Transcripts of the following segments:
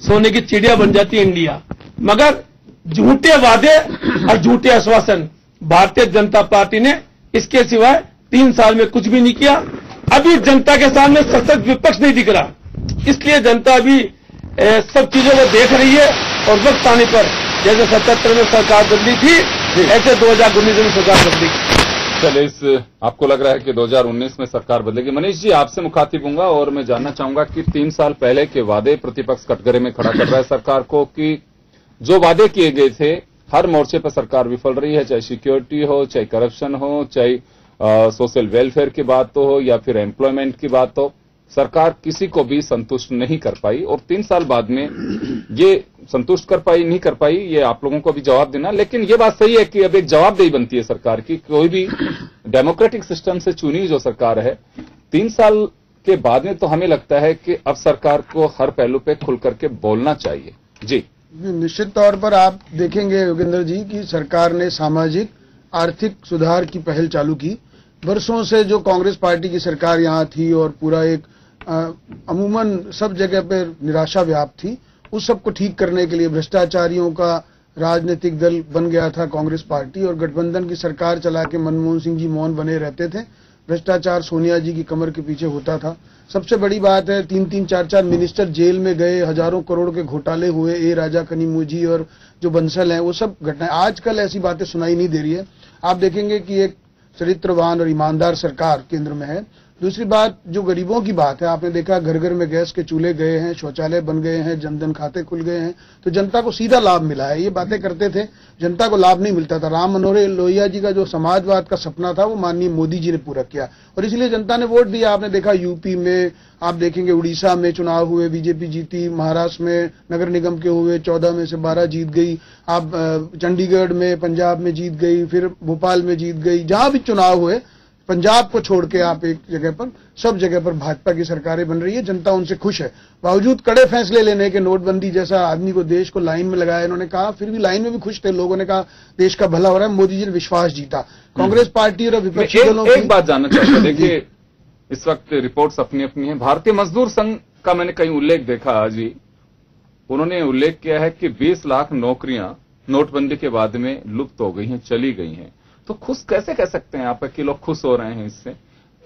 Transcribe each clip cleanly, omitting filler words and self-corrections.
सोने की चिड़िया बन जाती है इंडिया। मगर झूठे वादे और झूठे आश्वासन भारतीय जनता पार्टी ने इसके सिवाय 3 साल में कुछ भी नहीं किया। अभी जनता के सामने सशक्त विपक्ष नहीं दिख रहा, इसलिए जनता अभी सब चीजों को देख रही है और वक्त आने पर जैसे 77 में सरकार बदली थी ऐसे 2019 में सरकार बदलेगी। चलिए, आपको लग रहा है कि 2019 में सरकार बदलेगी। मनीष जी, आपसे मुखातिब हूंगा और मैं जानना चाहूंगा कि 3 साल पहले के वादे प्रतिपक्ष कटघरे में खड़ा कर रहा है सरकार को कि जो वादे किए गए थे हर मोर्चे पर सरकार विफल रही है, चाहे सिक्योरिटी हो, चाहे करप्शन हो, चाहे सोशल वेलफेयर की बात हो या फिर एम्प्लॉयमेंट की बात हो, सरकार किसी को भी संतुष्ट नहीं कर पाई। और 3 साल बाद में ये संतुष्ट कर पाई नहीं कर पाई, ये आप लोगों को भी जवाब देना। लेकिन ये बात सही है कि अब एक जवाबदेही बनती है सरकार की। कोई भी डेमोक्रेटिक सिस्टम से चुनी जो सरकार है, 3 साल के बाद में तो हमें लगता है कि अब सरकार को हर पहलू पे खुल करके बोलना चाहिए। जी, निश्चित तौर पर आप देखेंगे योगेंद्र जी कि सरकार ने सामाजिक आर्थिक सुधार की पहल चालू की। वर्षों से जो कांग्रेस पार्टी की सरकार यहाँ थी और पूरा एक अमूमन सब जगह पर निराशा व्याप्त थी, उस सब को ठीक करने के लिए भ्रष्टाचारियों का राजनीतिक दल बन गया था कांग्रेस पार्टी और गठबंधन की सरकार चला के मनमोहन सिंह जी मौन बने रहते थे। भ्रष्टाचार सोनिया जी की कमर के पीछे होता था। सबसे बड़ी बात है 3-3, 4-4 मिनिस्टर जेल में गए, हजारों करोड़ के घोटाले हुए, ए राजा कनीमोझी और जो बंसल हैं, वो सब घटनाएं आजकल ऐसी बातें सुनाई नहीं दे रही है। आप देखेंगे कि एक चरित्रवान और ईमानदार सरकार केंद्र में है। दूसरी बात जो गरीबों की बात है, आपने देखा घर घर में गैस के चूल्हे गए हैं, शौचालय बन गए हैं, जनधन खाते खुल गए हैं, तो जनता को सीधा लाभ मिला है। ये बातें करते थे, जनता को लाभ नहीं मिलता था। राम मनोहर लोहिया जी का जो समाजवाद का सपना था वो माननीय मोदी जी ने पूरा किया और इसलिए जनता ने वोट दिया। आपने देखा यूपी में, आप देखेंगे उड़ीसा में चुनाव हुए, बीजेपी जीती, महाराष्ट्र में नगर निगम के हुए 14 में से 12 जीत गई, आप चंडीगढ़ में, पंजाब में जीत गई, फिर भोपाल में जीत गई। जहां भी चुनाव हुए, पंजाब को छोड़ के आप एक जगह पर, सब जगह पर भाजपा की सरकारें बन रही है। जनता उनसे खुश है। बावजूद कड़े फैसले लेने के, नोटबंदी जैसा आदमी को देश को लाइन में लगाया इन्होंने कहा, फिर भी लाइन में भी खुश थे। लोगों ने कहा देश का भला हो रहा है, मोदी जी ने विश्वास जीता। कांग्रेस पार्टी और विपक्षी दलों की एक बात जानना चाहता, देखिए इस वक्त रिपोर्ट्स अपनी अपनी है। भारतीय मजदूर संघ का मैंने कहीं उल्लेख देखा आज ही, उन्होंने उल्लेख किया है कि 20 लाख नौकरियां नोटबंदी के बाद में लुप्त हो गई हैं, चली गई हैं। तो खुश कैसे कह सकते हैं आप कि लोग खुश हो रहे हैं इससे?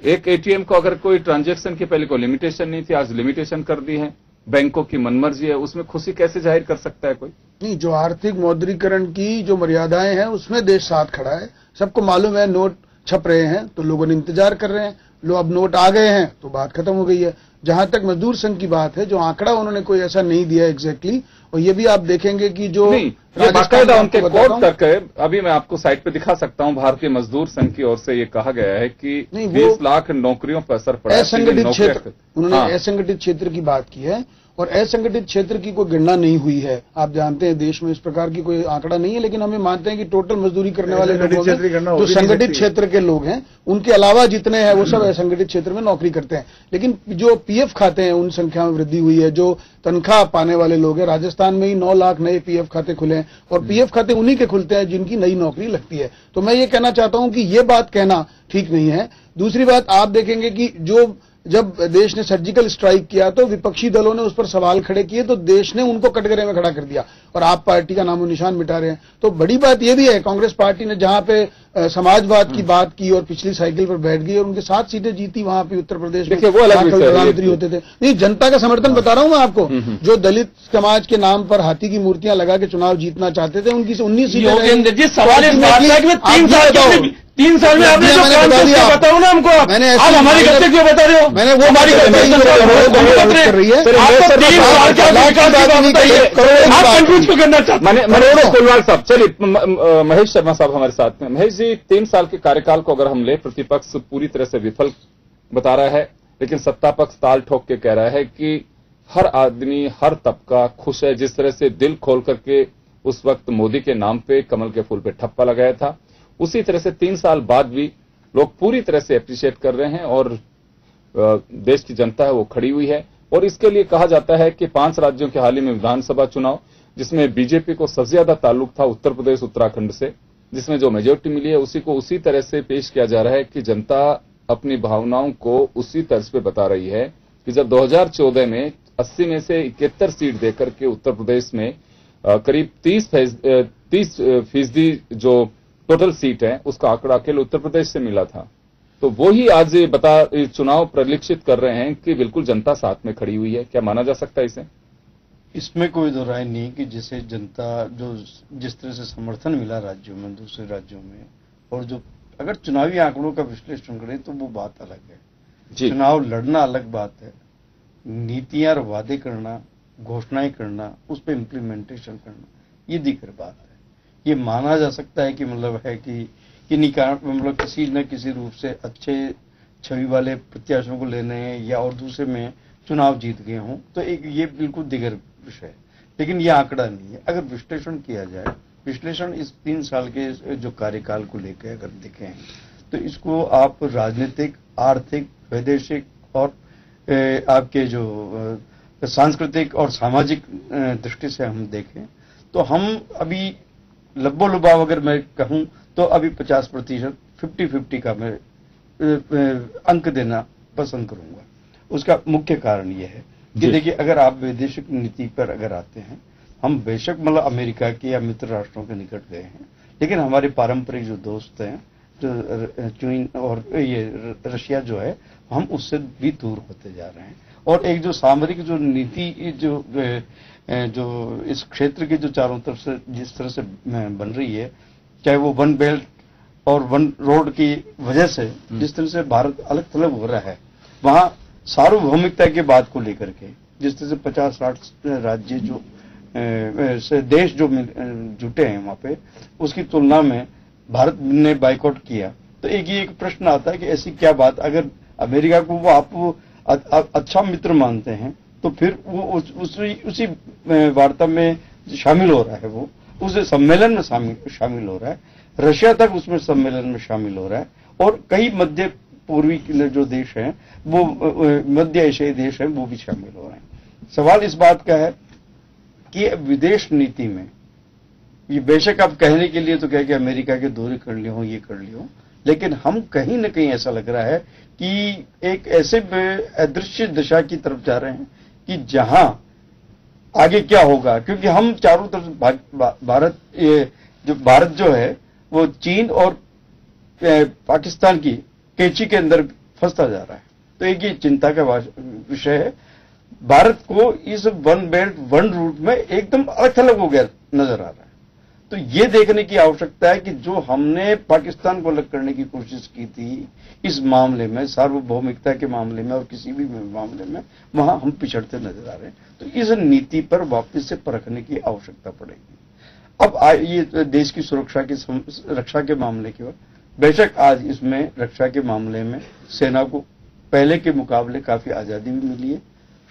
एक एटीएम को अगर कोई ट्रांजैक्शन की पहले कोई लिमिटेशन नहीं थी, आज लिमिटेशन कर दी है, बैंकों की मनमर्जी है, उसमें खुशी कैसे जाहिर कर सकता है कोई? नहीं, जो आर्थिक मौद्रीकरण की जो मर्यादाएं हैं उसमें देश साथ खड़ा है। सबको मालूम है नोट छप रहे हैं तो लोगों ने इंतजार कर रहे हैं, लो अब नोट आ गए हैं तो बात खत्म हो गई है। जहां तक मजदूर संघ की बात है, जो आंकड़ा उन्होंने कोई ऐसा नहीं दिया एग्जैक्टली, और ये भी आप देखेंगे कि जो बाकायदा उनके कोट करके अभी मैं आपको साइट पे दिखा सकता हूं, भारतीय मजदूर संघ की ओर से ये कहा गया है कि 20 लाख नौकरियों पर असर पड़ा है। असंगठित क्षेत्र, उन्होंने असंगठित क्षेत्र की बात की है और असंगठित क्षेत्र की कोई गणना नहीं हुई है। आप जानते हैं देश में इस प्रकार की कोई आंकड़ा नहीं है, लेकिन हमें मानते हैं कि टोटल मजदूरी करने वाले लोगों में जो संगठित क्षेत्र के लोग हैं उनके अलावा जितने हैं वो सब असंगठित क्षेत्र में नौकरी करते हैं। लेकिन जो पीएफ खाते हैं उन संख्या में वृद्धि हुई है। जो तनख्वाह पाने वाले लोग हैं, राजस्थान में ही 9 लाख नए पीएफ खाते खुले हैं और पीएफ खाते उन्हीं के खुलते हैं जिनकी नई नौकरी लगती है। तो मैं ये कहना चाहता हूं कि ये बात कहना ठीक नहीं है। दूसरी बात आप देखेंगे कि जो जब देश ने सर्जिकल स्ट्राइक किया तो विपक्षी दलों ने उस पर सवाल खड़े किए तो देश ने उनको कटघरे में खड़ा कर दिया और आप पार्टी का नामो निशान मिटा रहे हैं। तो बड़ी बात यह भी है कांग्रेस पार्टी ने जहां पे समाजवाद की बात की और पिछली साइकिल पर बैठ गई और उनके 7 सीटें जीती वहां पे उत्तर प्रदेश में, प्रधानमंत्री होते थे। नहीं, जनता का समर्थन बता रहा हूं मैं आपको। जो दलित समाज के नाम पर हाथी की मूर्तियां लगा के चुनाव जीतना चाहते थे उनकी 19 सीटें। सवाल 3 साल में आपने जो काम किया बताओ ना हमको। मैंने आप हमारी गलती क्यों बता रहे हो? मैंने वो हमारी कर रही है। आप कंफ्यूज क्यों करना चाहते हैं? कुलवाल साहब, चलिए महेश शर्मा साहब हमारे साथ में। महेश जी, 3 साल के कार्यकाल को अगर हम ले, प्रतिपक्ष पूरी तरह से विफल बता रहा है, लेकिन सत्ता पक्ष ताल ठोक के कह रहा है कि हर आदमी, हर तबका खुश है। जिस तरह से दिल खोल करके उस वक्त मोदी के नाम पे कमल के फूल पे ठप्पा लगाया था, उसी तरह से 3 साल बाद भी लोग पूरी तरह से एप्रिशिएट कर रहे हैं और देश की जनता है वो खड़ी हुई है। और इसके लिए कहा जाता है कि 5 राज्यों के हाल ही में विधानसभा चुनाव, जिसमें बीजेपी को सबसे ज्यादा ताल्लुक था उत्तर प्रदेश उत्तराखंड से, जिसमें जो मेजोरिटी मिली है उसी को उसी तरह से पेश किया जा रहा है कि जनता अपनी भावनाओं को उसी तर्ज पे बता रही है कि जब 2014 में 80 में से 71 सीट देकर के उत्तर प्रदेश में करीब 30% जो टोटल सीट है उसका आंकड़ा अकेले उत्तर प्रदेश से मिला था। तो वो ही आज चुनाव परिलक्षित कर रहे हैं कि बिल्कुल जनता साथ में खड़ी हुई है। क्या माना जा सकता है इसे? इसमें कोई दो राय नहीं कि जिसे जनता जो जिस तरह से समर्थन मिला राज्यों में, दूसरे राज्यों में, और जो अगर चुनावी आंकड़ों का विश्लेषण करें तो वो बात अलग है। चुनाव लड़ना अलग बात है, नीतियां और वादे करना, घोषणाएं करना, उस पर इम्प्लीमेंटेशन करना, ये दिगर बात है। ये माना जा सकता है कि मतलब है कि किन्हीं कारण मतलब किसी न किसी रूप से अच्छे छवि वाले प्रत्याशियों को लेने हैं या और दूसरे में चुनाव जीत गए हों, तो एक ये बिल्कुल दिगर विषय है। लेकिन ये आंकड़ा नहीं है। अगर विश्लेषण किया जाए, विश्लेषण इस 3 साल के जो कार्यकाल को लेकर अगर देखें तो इसको आप राजनीतिक, आर्थिक, वैदेशिक और आपके जो सांस्कृतिक और सामाजिक दृष्टि से हम देखें तो हम अभी लब्बो-लुबाव अगर मैं कहूं तो अभी 50%, 50-50 का मैं अंक देना पसंद करूंगा। उसका मुख्य कारण यह है कि देखिए, अगर आप वैदेशिक नीति पर अगर आते हैं, हम बेशक मतलब अमेरिका के या मित्र राष्ट्रों के निकट गए हैं, लेकिन हमारे पारंपरिक जो दोस्त हैं, जो चीन और ये रशिया जो है, हम उससे भी दूर होते जा रहे हैं। और एक जो सामरिक जो नीति जो इस क्षेत्र के जो चारों तरफ से जिस तरह से बन रही है, चाहे वो वन बेल्ट और वन रोड की वजह से जिस तरह से भारत अलग थलग हो रहा है, वहां सार्वभौमिकता की बात को लेकर के जिस तरह से 50-60 राज्य जो से देश जो जुटे हैं वहां पे, उसकी तुलना में भारत ने बाइकआउट किया, तो एक प्रश्न आता है कि ऐसी क्या बात, अगर अमेरिका को वो आप अच्छा मित्र मानते हैं तो फिर वो उसी वार्ता में शामिल हो रहा है, वो उस सम्मेलन में शामिल हो रहा है, रशिया तक उसमें सम्मेलन में शामिल हो रहा है, और कई मध्य पूर्वी जो देश हैं, वो मध्य एशियाई देश हैं, वो भी शामिल हो रहे हैं। सवाल इस बात का है कि विदेश नीति में ये बेशक आप कहने के लिए तो कहे कि अमेरिका के दौरे कर लिए हो, ये कर लिए हो, लेकिन हम कहीं न कहीं ऐसा लग रहा है कि एक ऐसे अदृश्य दिशा की तरफ जा रहे हैं कि जहां आगे क्या होगा, क्योंकि हम चारों तरफ भारत जो है वो चीन और पाकिस्तान की कैंची के अंदर फंसता जा रहा है। तो एक ये चिंता का विषय है। भारत को इस वन बेल्ट वन रूट में एकदम अलग थलग हो गया नजर आ रहा है। तो ये देखने की आवश्यकता है कि जो हमने पाकिस्तान को अलग करने की कोशिश की थी इस मामले में, सार्वभौमिकता के मामले में और किसी भी मामले में, वहां हम पिछड़ते नजर आ रहे हैं। तो इस नीति पर वापस से परखने की आवश्यकता पड़ेगी। अब ये देश की सुरक्षा की रक्षा के मामले की ओर, बेशक आज इसमें रक्षा के मामले में सेना को पहले के मुकाबले काफी आजादी भी मिली है,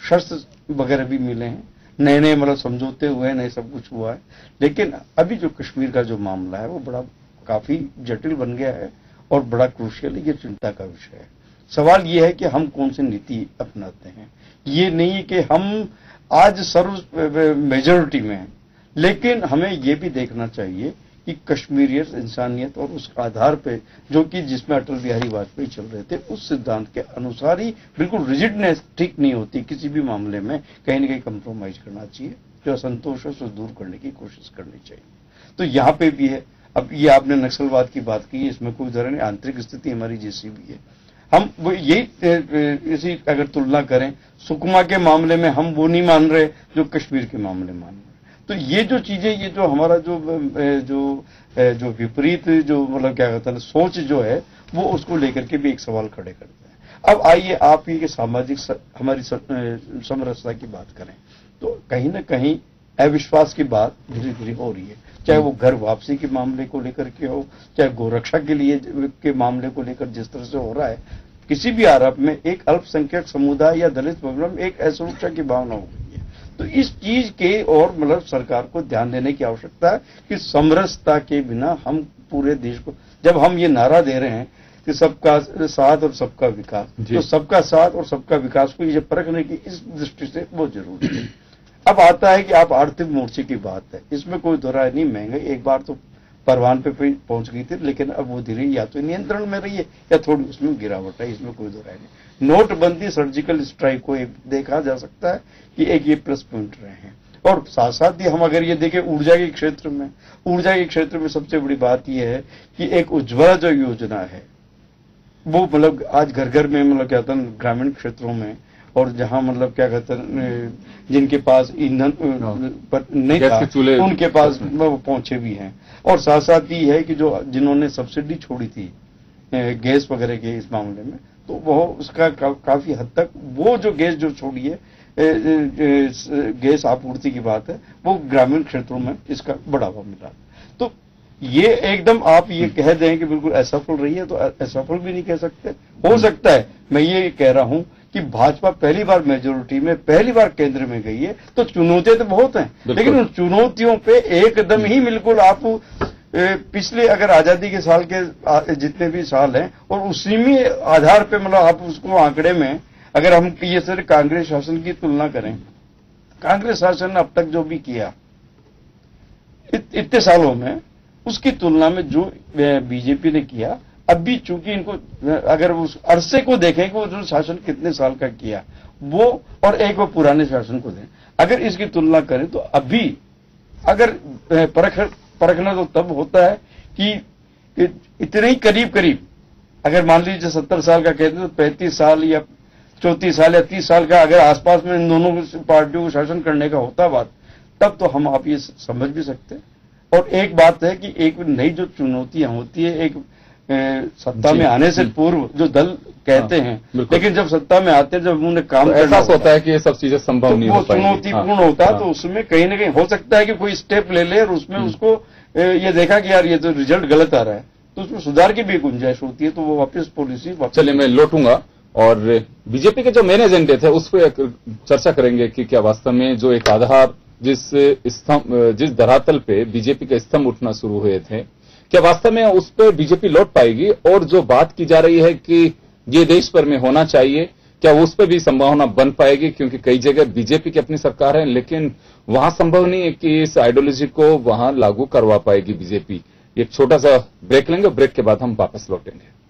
शस्त्र वगैरह भी मिले हैं, नए नए मतलब समझौते हुए हैं, नए सब कुछ हुआ है। लेकिन अभी जो कश्मीर का जो मामला है वो बड़ा काफी जटिल बन गया है और बड़ा क्रूशियल है, ये चिंता का विषय है। सवाल ये है कि हम कौन सी नीति अपनाते हैं। ये नहीं है कि हम आज सर्व मेजॉरिटी में हैं, लेकिन हमें ये भी देखना चाहिए कि कश्मीरियत, इंसानियत और उस आधार पे जो कि जिसमें अटल बिहारी वाजपेयी चल रहे थे, उस सिद्धांत के अनुसार ही बिल्कुल रिजिडनेस ठीक नहीं होती। किसी भी मामले में कहीं न कहीं कंप्रोमाइज करना चाहिए, जो असंतोष है उसको दूर करने की कोशिश करनी चाहिए। तो यहाँ पे भी है। अब ये आपने नक्सलवाद की बात की, इसमें कोई जरा नहीं, आंतरिक स्थिति हमारी जैसी भी है। हम वो यही इसी अगर तुलना करें, सुकमा के मामले में हम वो नहीं मान रहे जो कश्मीर के मामले मान रहे। तो ये जो चीजें, ये जो हमारा जो विपरीत जो मतलब क्या कहते हैं सोच जो है, वो उसको लेकर के भी एक सवाल खड़े करते हैं। अब आइए आप ये सामाजिक हमारी समरसता की बात करें, तो कहीं ना कहीं अविश्वास की बात धीरे धीरे हो रही है, चाहे वो घर वापसी के मामले को लेकर के हो, चाहे गोरक्षा के लिए के मामले को लेकर जिस तरह से हो रहा है। किसी भी आरोप में एक अल्पसंख्यक समुदाय या दलित वर्ग में एक असुरक्षा की भावना हो गई है। तो इस चीज के और मतलब सरकार को ध्यान देने की आवश्यकता है कि समरसता के बिना हम पूरे देश को, जब हम ये नारा दे रहे हैं कि सबका साथ और सबका विकास, तो सबका साथ और सबका विकास को ये परखने की इस दृष्टि से बहुत जरूरी है। अब आता है कि आप आर्थिक मोर्चे की बात है, इसमें कोई दो राय नहीं। महंगाई एक बार तो परवान पे पहुंच गई थी, लेकिन अब वो धीरे या तो नियंत्रण में रही है या थोड़ी उसमें गिरावट है, इसमें कोई दो राय नहीं। नोटबंदी, सर्जिकल स्ट्राइक को एक देखा जा सकता है कि एक ये प्लस पॉइंट रहे हैं। और साथ साथ ही हम अगर ये देखें ऊर्जा के क्षेत्र में सबसे बड़ी बात यह है कि एक उज्ज्वला जो योजना है वो मतलब आज घर घर में मतलब क्या कहते हैं ग्रामीण क्षेत्रों में, और जहां मतलब क्या कहते हैं जिनके पास ईंधन नहीं था उनके पास पहुंचे भी हैं। और साथ साथ ही है कि जो जिन्होंने सब्सिडी छोड़ी थी गैस वगैरह के इस मामले में, तो वो उसका काफी हद तक वो जो गैस जो छोड़ी है गैस आपूर्ति की बात है, वो ग्रामीण क्षेत्रों में इसका बढ़ावा मिला। तो ये एकदम आप ये कह दें कि बिल्कुल असफल रही है तो असफल भी नहीं कह सकते। हो सकता है, मैं ये कह रहा हूं कि भाजपा पहली बार मेजोरिटी में पहली बार केंद्र में गई है, तो चुनौतियां तो बहुत हैं, लेकिन उन चुनौतियों पे एकदम ही बिल्कुल आप पिछले अगर आजादी के साल के जितने भी साल हैं और उसी में आधार पे मतलब आप उसको आंकड़े में अगर हम ये सिर्फ कांग्रेस शासन की तुलना करें, कांग्रेस शासन ने अब तक जो भी किया इतने सालों में, उसकी तुलना में जो बीजेपी ने किया, अब भी चूंकि इनको अगर उस अरसे को देखें कि वो जो शासन कितने साल का किया वो, और एक वो पुराने शासन को दें, अगर इसकी तुलना करें तो अभी अगर परखना तो तब होता है कि इतने ही करीब अगर मान लीजिए 70 साल का कहते हैं तो 35 साल या 34 साल या 30 साल का अगर आसपास में इन दोनों पार्टियों को शासन करने का होता बात, तब तो हम आप ये समझ भी सकते हैं। और एक बात है कि एक नई जो चुनौतियां होती है, एक सत्ता में आने से पूर्व जो दल कहते हैं, लेकिन जब सत्ता में आते हैं, जब उन्हें काम करना होता है कि ये सब चीजें संभव नहीं हो पाएंगी, चुनौतीपूर्ण होता है, तो उसमें कहीं ना कहीं हो सकता है कि कोई स्टेप ले ले और उसमें उसको ये देखा कि यार ये तो रिजल्ट गलत आ रहा है, तो उसमें सुधार की भी गुंजाइश होती है, तो वो वापस पॉलिसी चलिए मैं लौटूंगा और बीजेपी के जो मेन एजेंडे थे उस पर चर्चा करेंगे कि क्या वास्तव में जो एक आधार जिस धरातल पे बीजेपी के स्तंभ उठना शुरू हुए थे, क्या वास्तव में उस पर बीजेपी लौट पाएगी? और जो बात की जा रही है कि ये देश भर में होना चाहिए, क्या उस पर भी संभावना बन पाएगी? क्योंकि कई जगह बीजेपी की अपनी सरकार है, लेकिन वहां संभव नहीं है कि इस आइडियोलॉजी को वहां लागू करवा पाएगी बीजेपी। एक छोटा सा ब्रेक लेंगे, ब्रेक के बाद हम वापस लौटेंगे।